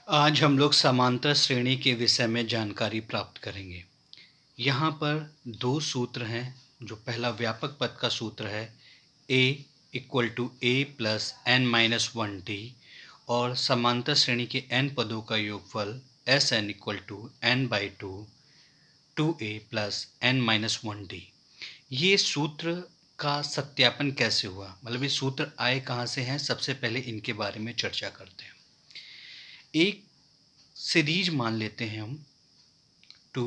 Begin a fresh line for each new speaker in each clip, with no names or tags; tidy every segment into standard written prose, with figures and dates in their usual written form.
आज हम लोग समांतर श्रेणी के विषय में जानकारी प्राप्त करेंगे। यहाँ पर दो सूत्र हैं। जो पहला व्यापक पद का सूत्र है a equal to A plus N minus one D और समांतर श्रेणी के n पदों का योगफल S N equal to N by two A plus N minus one D. ये सूत्र का सत्यापन कैसे हुआ, मतलब ये सूत्र आए कहाँ से हैं, सबसे पहले इनके बारे में चर्चा करते हैं। एक सीरीज मान लेते हैं हम 2,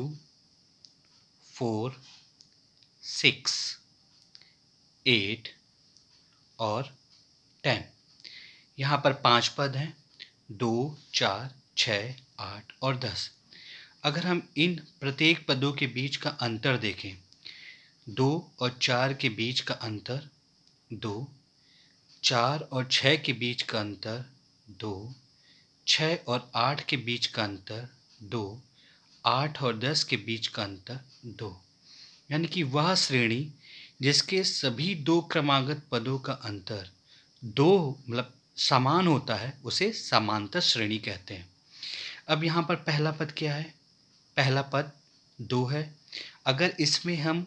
4, 6, 8 और 10। यहाँ पर 5 पद हैं, 2, 4, 6, 8 और 10। अगर हम इन प्रत्येक पदों के बीच का अंतर देखें, 2 और 4 के बीच का अंतर 2, 4 और 6 के बीच का अंतर 2, 6 और 8 के बीच का अंतर 2, 8 और 10 के बीच का अंतर 2। यानी कि वह श्रेणी जिसके सभी दो क्रमागत पदों का अंतर 2 मतलब समान होता है उसे समांतर श्रेणी कहते हैं। अब यहाँ पर पहला पद क्या है? पहला पद 2 है। अगर इसमें हम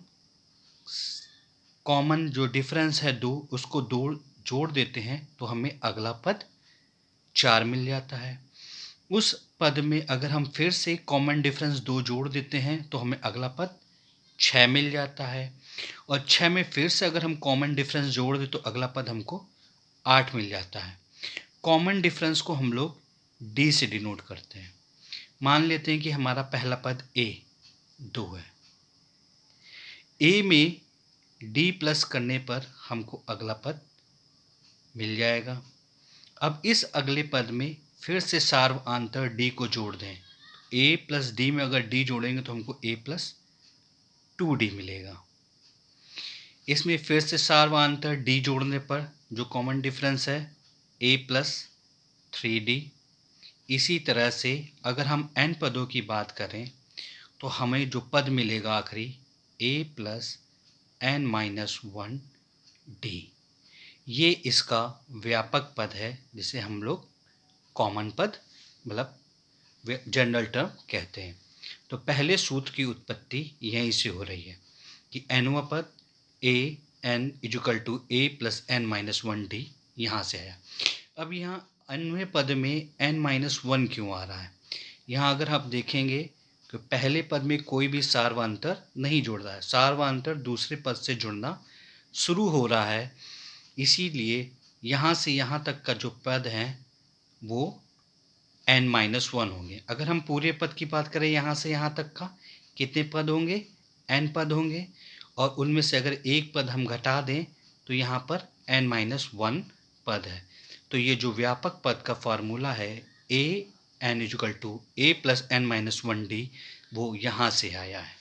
कॉमन जो डिफरेंस है 2 उसको 2 जोड़ देते हैं तो हमें अगला पद 4 मिल जाता है। उस पद में अगर हम फिर से कॉमन डिफरेंस 2 जोड़ देते हैं तो हमें अगला पद 6 मिल जाता है। और 6 में फिर से अगर हम कॉमन डिफरेंस जोड़ दें तो अगला पद हमको 8 मिल जाता है। कॉमन डिफरेंस को हम लोग डी से डिनोट करते हैं। मान लेते हैं कि हमारा पहला पद ए 2 है। ए में डी प्लस करने पर हमको अगला पद मिल जाएगा। अब इस अगले पद में फिर से सार्वआंतर डी को जोड़ दें। ए प्लस डी में अगर डी जोड़ेंगे तो हमको ए प्लस 2d मिलेगा। इसमें फिर से सार्वआंतर डी जोड़ने पर जो कॉमन डिफरेंस है a प्लस 3d। इसी तरह से अगर हम n पदों की बात करें तो हमें जो पद मिलेगा आखिरी a plus N minus one D. ये इसका व्यापक पद है जिसे हम लोग कॉमन पद मतलब जनरल टर्म कहते हैं। तो पहले सूत्र की उत्पत्ति यहीं से हो रही है कि nवां पद a n equal to a plus N minus one D यहाँ से आया। अब यहाँ nवें पद में n माइनस वन क्यों आ रहा है? यहाँ अगर आप देखेंगे कि पहले पद में कोई भी सार्वंतर नहीं जुड़ रहा है, सार्वंतर दूसरे पद से जुड़ना शुरू हो रहा है, इसीलिए यहाँ से यहाँ तक का जो पद है वो n माइनस वन होंगे। अगर हम पूरे पद की बात करें यहाँ से यहाँ तक का कितने पद होंगे? n पद होंगे। और उनमें से अगर एक पद हम घटा दें तो यहाँ पर n माइनस वन पद है। तो ये जो व्यापक पद का फॉर्मूला है a n equal to a plus N minus one D वो यहाँ से आया है।